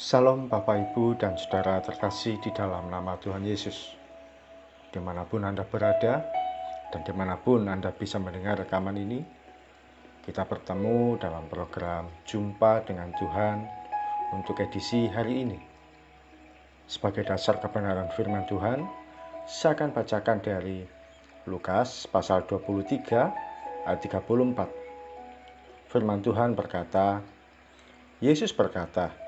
Salam Bapak Ibu dan Saudara terkasih di dalam nama Tuhan Yesus. Dimanapun Anda berada dan dimanapun Anda bisa mendengar rekaman ini, kita bertemu dalam program Jumpa dengan Tuhan untuk edisi hari ini. Sebagai dasar kebenaran firman Tuhan, saya akan bacakan dari Lukas pasal 23 ayat 34. Firman Tuhan berkata, Yesus berkata,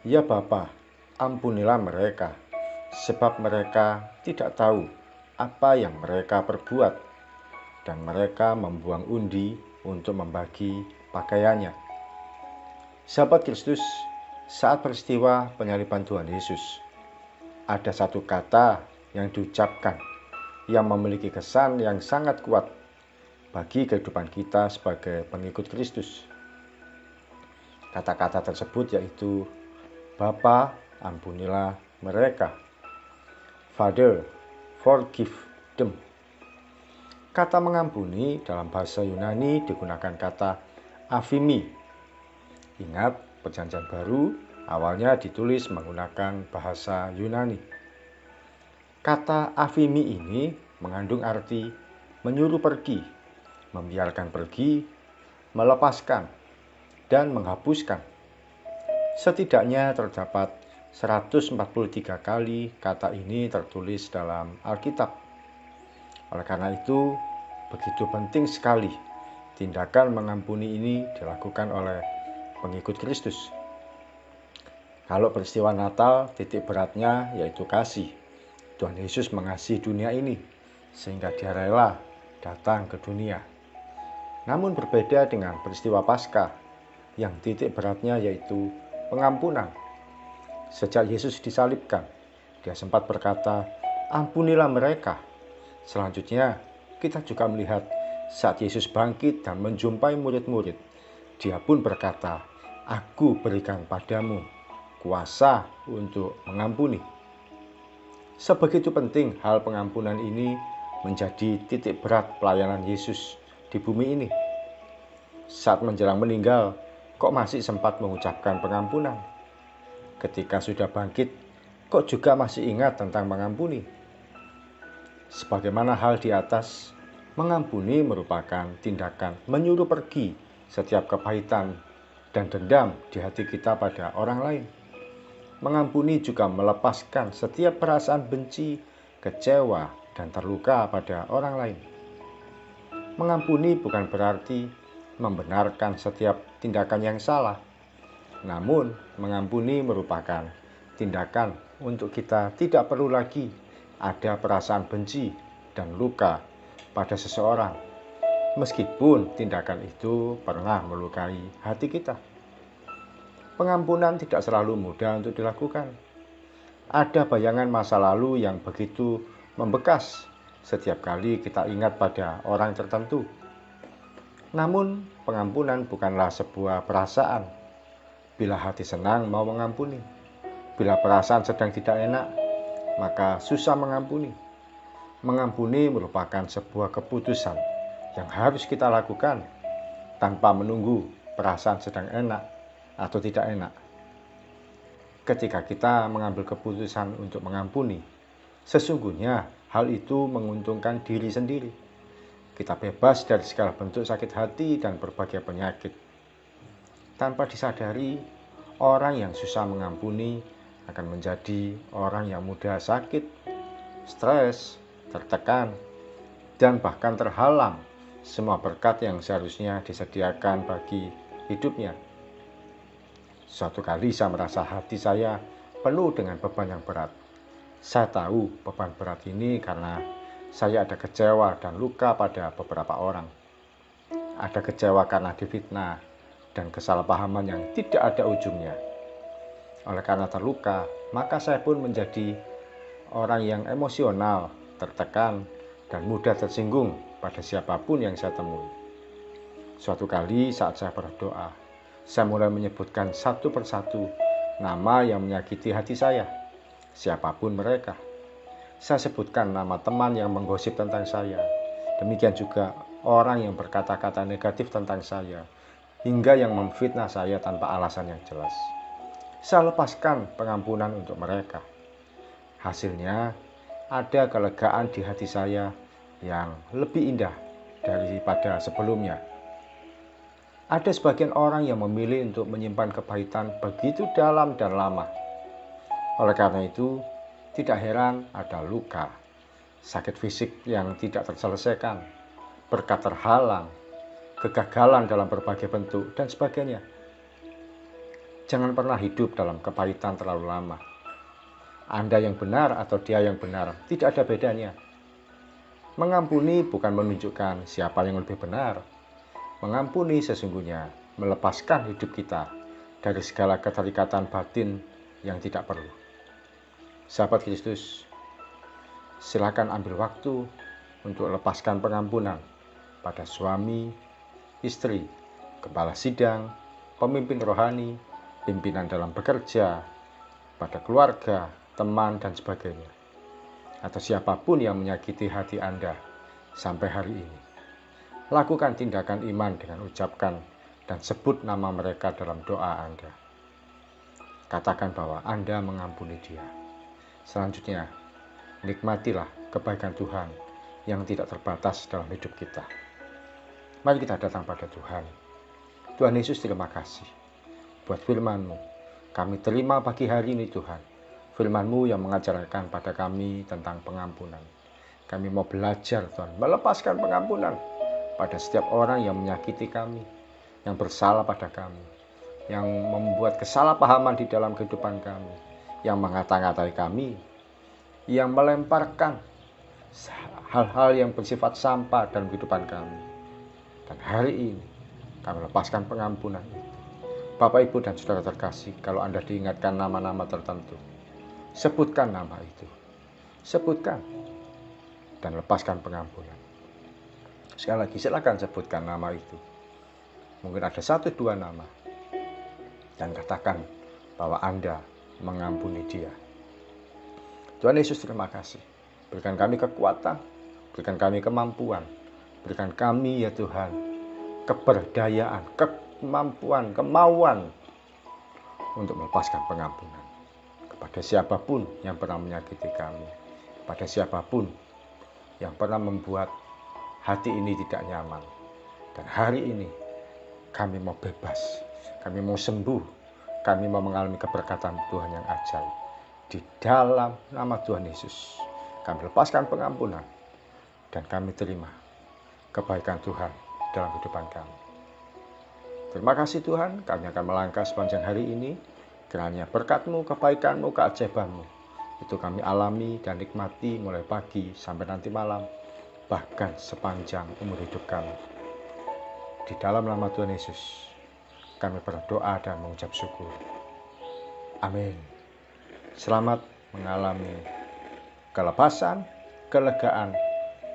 "Ya Bapa, ampunilah mereka, sebab mereka tidak tahu apa yang mereka perbuat." Dan mereka membuang undi untuk membagi pakaiannya. Sahabat Kristus, saat peristiwa penyaliban Tuhan Yesus, ada satu kata yang diucapkan yang memiliki kesan yang sangat kuat bagi kehidupan kita sebagai pengikut Kristus. Kata-kata tersebut yaitu, Bapa, ampunilah mereka. Father, forgive them. Kata mengampuni dalam bahasa Yunani digunakan kata afimi. Ingat, Perjanjian Baru awalnya ditulis menggunakan bahasa Yunani. Kata afimi ini mengandung arti menyuruh pergi, membiarkan pergi, melepaskan, dan menghapuskan. Setidaknya terdapat 143 kali kata ini tertulis dalam Alkitab. Oleh karena itu, begitu penting sekali tindakan mengampuni ini dilakukan oleh pengikut Kristus. Kalau peristiwa Natal, titik beratnya yaitu kasih. Tuhan Yesus mengasihi dunia ini sehingga Dia rela datang ke dunia. Namun berbeda dengan peristiwa Paskah yang titik beratnya yaitu pengampunan. Sejak Yesus disalibkan, Dia sempat berkata, "Ampunilah mereka." Selanjutnya, kita juga melihat saat Yesus bangkit dan menjumpai murid-murid, Dia pun berkata, "Aku berikan padamu kuasa untuk mengampuni." Sebegitu penting hal pengampunan ini menjadi titik berat pelayanan Yesus di bumi ini. Saat menjelang meninggal, kok masih sempat mengucapkan pengampunan? Ketika sudah bangkit, kok juga masih ingat tentang mengampuni? Sebagaimana hal di atas, mengampuni merupakan tindakan menyuruh pergi setiap kepahitan dan dendam di hati kita pada orang lain. Mengampuni juga melepaskan setiap perasaan benci, kecewa, dan terluka pada orang lain. Mengampuni bukan berarti membenarkan setiap tindakan yang salah. Namun, mengampuni merupakan tindakan untuk kita tidak perlu lagi ada perasaan benci dan luka pada seseorang, meskipun tindakan itu pernah melukai hati kita. Pengampunan tidak selalu mudah untuk dilakukan. Ada bayangan masa lalu yang begitu membekas setiap kali kita ingat pada orang tertentu. Namun, pengampunan bukanlah sebuah perasaan. Bila hati senang mau mengampuni, bila perasaan sedang tidak enak, maka susah mengampuni. Mengampuni merupakan sebuah keputusan yang harus kita lakukan tanpa menunggu perasaan sedang enak atau tidak enak. Ketika kita mengambil keputusan untuk mengampuni, sesungguhnya hal itu menguntungkan diri sendiri. Kita bebas dari segala bentuk sakit hati dan berbagai penyakit. Tanpa disadari, orang yang susah mengampuni akan menjadi orang yang mudah sakit, stres, tertekan, dan bahkan terhalang semua berkat yang seharusnya disediakan bagi hidupnya. Suatu kali saya merasa hati saya penuh dengan beban yang berat. Saya tahu beban berat ini karena saya ada kecewa dan luka pada beberapa orang. Ada kecewa karena difitnah dan kesalahpahaman yang tidak ada ujungnya. Oleh karena terluka, maka saya pun menjadi orang yang emosional, tertekan, dan mudah tersinggung pada siapapun yang saya temui. Suatu kali saat saya berdoa, saya mulai menyebutkan satu persatu nama yang menyakiti hati saya, siapapun mereka. Saya sebutkan nama teman yang menggosip tentang saya, demikian juga orang yang berkata-kata negatif tentang saya, hingga yang memfitnah saya tanpa alasan yang jelas. saya lepaskan pengampunan untuk mereka. Hasilnya, ada kelegaan di hati saya yang lebih indah daripada sebelumnya. Ada sebagian orang yang memilih untuk menyimpan kepahitan begitu dalam dan lama. Oleh karena itu, tidak heran ada luka, sakit fisik yang tidak terselesaikan, berkat terhalang, kegagalan dalam berbagai bentuk, dan sebagainya. Jangan pernah hidup dalam kepahitan terlalu lama. Anda yang benar atau dia yang benar, tidak ada bedanya. Mengampuni bukan menunjukkan siapa yang lebih benar. Mengampuni sesungguhnya melepaskan hidup kita dari segala keterikatan batin yang tidak perlu. Sahabat Kristus, silakan ambil waktu untuk lepaskan pengampunan pada suami, istri, kepala sidang, pemimpin rohani, pimpinan dalam bekerja, pada keluarga, teman, dan sebagainya. Atau siapapun yang menyakiti hati Anda sampai hari ini. Lakukan tindakan iman dengan ucapkan dan sebut nama mereka dalam doa Anda. Katakan bahwa Anda mengampuni dia. Selanjutnya, nikmatilah kebaikan Tuhan yang tidak terbatas dalam hidup kita. Mari kita datang pada Tuhan. Tuhan Yesus, terima kasih buat firman-Mu. Kami terima pagi hari ini Tuhan. Firman-Mu yang mengajarkan pada kami tentang pengampunan. Kami mau belajar Tuhan, melepaskan pengampunan pada setiap orang yang menyakiti kami, yang bersalah pada kami, yang membuat kesalahpahaman di dalam kehidupan kami, yang mengata-ngatai kami, yang melemparkan hal-hal yang bersifat sampah dalam kehidupan kami. Dan hari ini kami lepaskan pengampunan itu. Bapak, Ibu, dan saudara terkasih, kalau Anda diingatkan nama-nama tertentu, sebutkan nama itu. Sebutkan dan lepaskan pengampunan. Sekali lagi, silakan sebutkan nama itu. Mungkin ada 1-2 nama. Dan katakan bahwa Anda mengampuni dia. Tuhan Yesus, terima kasih. Berikan kami kekuatan, berikan kami kemampuan, berikan kami ya Tuhan, keberdayaan, kemampuan, kemauan untuk melepaskan pengampunan kepada siapapun yang pernah menyakiti kami, kepada siapapun yang pernah membuat hati ini tidak nyaman. Dan hari ini kami mau bebas, kami mau sembuh, kami mau mengalami keberkatan Tuhan yang ajaib. Di dalam nama Tuhan Yesus, kami lepaskan pengampunan dan kami terima kebaikan Tuhan dalam kehidupan kami. Terima kasih Tuhan, kami akan melangkah sepanjang hari ini. Kiranya berkat-Mu, kebaikan-Mu, keajaiban-Mu itu kami alami dan nikmati mulai pagi sampai nanti malam, bahkan sepanjang umur hidup kami. Di dalam nama Tuhan Yesus, kami berdoa dan mengucap syukur. Amin. Selamat mengalami kelepasan, kelegaan,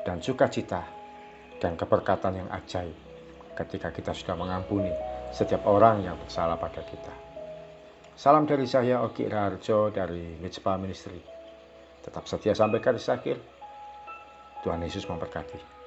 dan sukacita, dan keberkatan yang ajaib ketika kita sudah mengampuni setiap orang yang bersalah pada kita. Salam dari saya, Ogi Raharjo dari Mitspa Ministry. Tetap setia sampai garis akhir. Tuhan Yesus memberkati.